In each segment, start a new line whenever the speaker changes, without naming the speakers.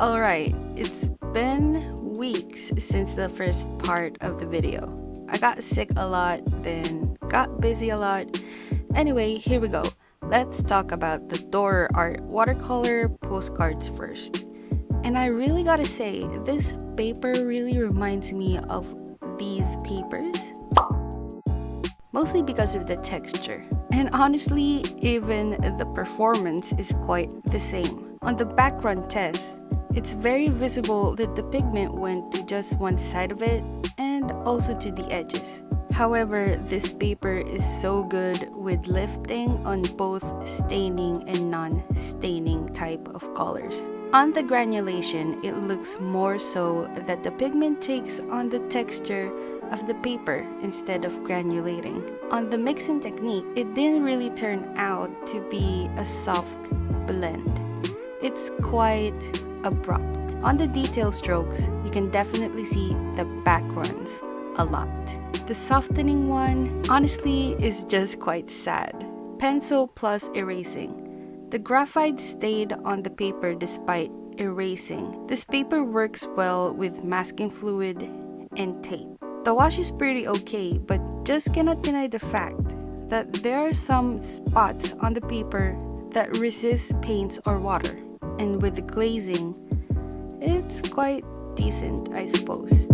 Alright, it's been weeks since the first part of the video. I got sick a lot, then got busy a lot. Anyway, here we go. Let's talk about the Dorer Art Watercolor Postcards first. And I really gotta say, this paper really reminds me of these papers. Mostly because of the texture. And honestly, even the performance is quite the same. On the background test, it's very visible that the pigment went to just one side of it and also to the edges. However, this paper is so good with lifting on both staining and non-staining type of colors. On the granulation, it looks more so that the pigment takes on the texture of the paper instead of granulating. On the mixing technique, it didn't really turn out to be a soft blend. It's quite abrupt. On the detail strokes, you can definitely see the backgrounds a lot. The softening one, honestly, is just quite sad. Pencil plus erasing. The graphite stayed on the paper despite erasing. This paper works well with masking fluid and tape. The wash is pretty okay, but just cannot deny the fact that there are some spots on the paper that resist paints or water. And with the glazing, it's quite decent, I suppose.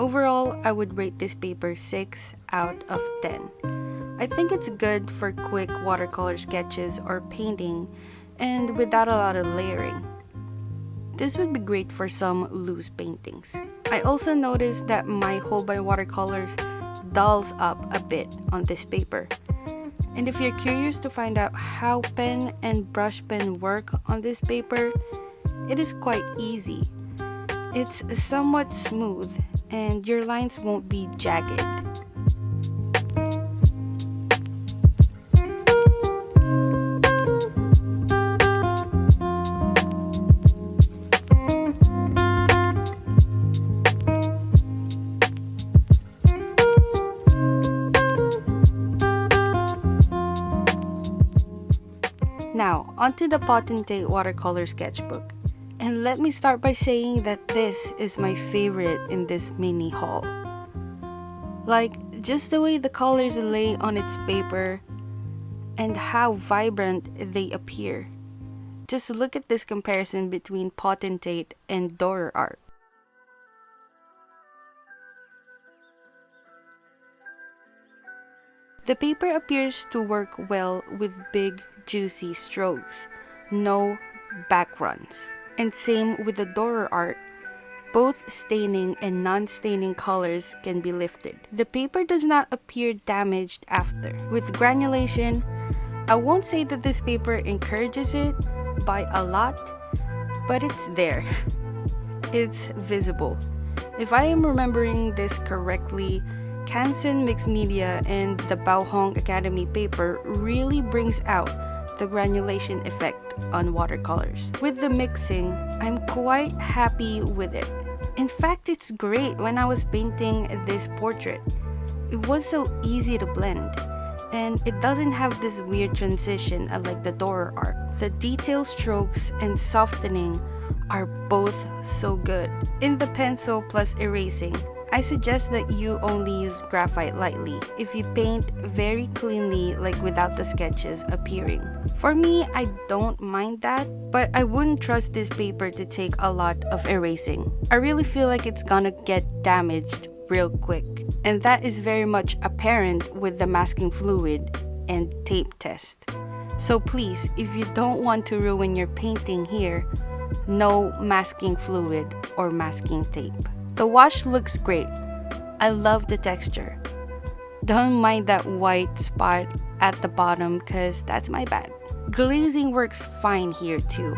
Overall, I would rate this paper 6 out of 10. I think it's good for quick watercolor sketches or painting and without a lot of layering. This would be great for some loose paintings. I also noticed that my Holbein Watercolors dulls up a bit on this paper. And if you're curious to find out how pen and brush pen work on this paper, it is quite easy. It's somewhat smooth and your lines won't be jagged. Now, onto the Potentate Watercolor Sketchbook. And let me start by saying that this is my favorite in this mini haul. Like just the way the colors lay on its paper and how vibrant they appear. Just look at this comparison between Potentate and Dorer Art. The paper appears to work well with big, juicy strokes, no backruns. And same with the Dorer Art. Both staining and non-staining colors can be lifted. The paper does not appear damaged after. With granulation, I won't say that this paper encourages it by a lot, but it's there. It's visible. If I am remembering this correctly, Kansen Mixed Media and the Baohong Academy paper really brings out the granulation effect on watercolors. With the mixing, I'm quite happy with it. In fact, it's great when I was painting this portrait. It was so easy to blend, and it doesn't have this weird transition like the Dorer Art. The detail strokes and softening are both so good. In the pencil plus erasing, I suggest that you only use graphite lightly if you paint very cleanly, like without the sketches appearing. For me, I don't mind that, but I wouldn't trust this paper to take a lot of erasing. I really feel like it's gonna get damaged real quick, and that is very much apparent with the masking fluid and tape test. So please, if you don't want to ruin your painting here, no masking fluid or masking tape. The wash looks great. I love the texture. Don't mind that white spot at the bottom because that's my bad. Glazing works fine here too.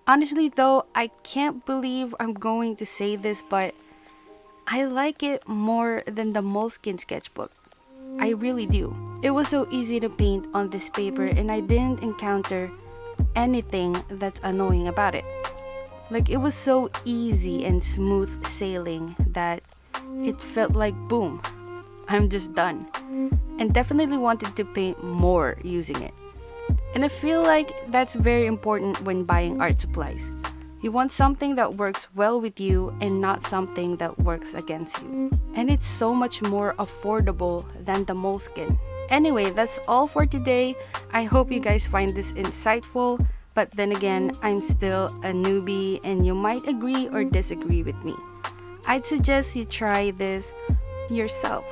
Honestly though, I can't believe I'm going to say this, but I like it more than the Moleskine sketchbook. I really do. It was so easy to paint on this paper and I didn't encounter anything that's annoying about it. Like, it was so easy and smooth sailing that it felt like boom, I'm just done. And definitely wanted to paint more using it. And I feel like that's very important when buying art supplies. You want something that works well with you and not something that works against you. And it's so much more affordable than the Moleskine. Anyway, that's all for today. I hope you guys find this insightful. But then again, I'm still a newbie and you might agree or disagree with me. I'd suggest you try this yourself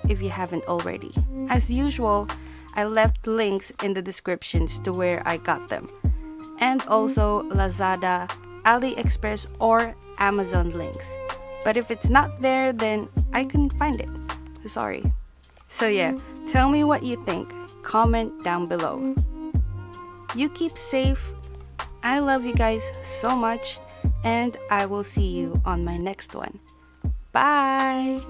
if you haven't already. As usual, I left links in the descriptions to where I got them. And also Lazada, AliExpress, or Amazon links. But if it's not there, then I couldn't find it. Sorry. So yeah, tell me what you think. Comment down below. You keep safe. I love you guys so much, and I will see you on my next one. Bye!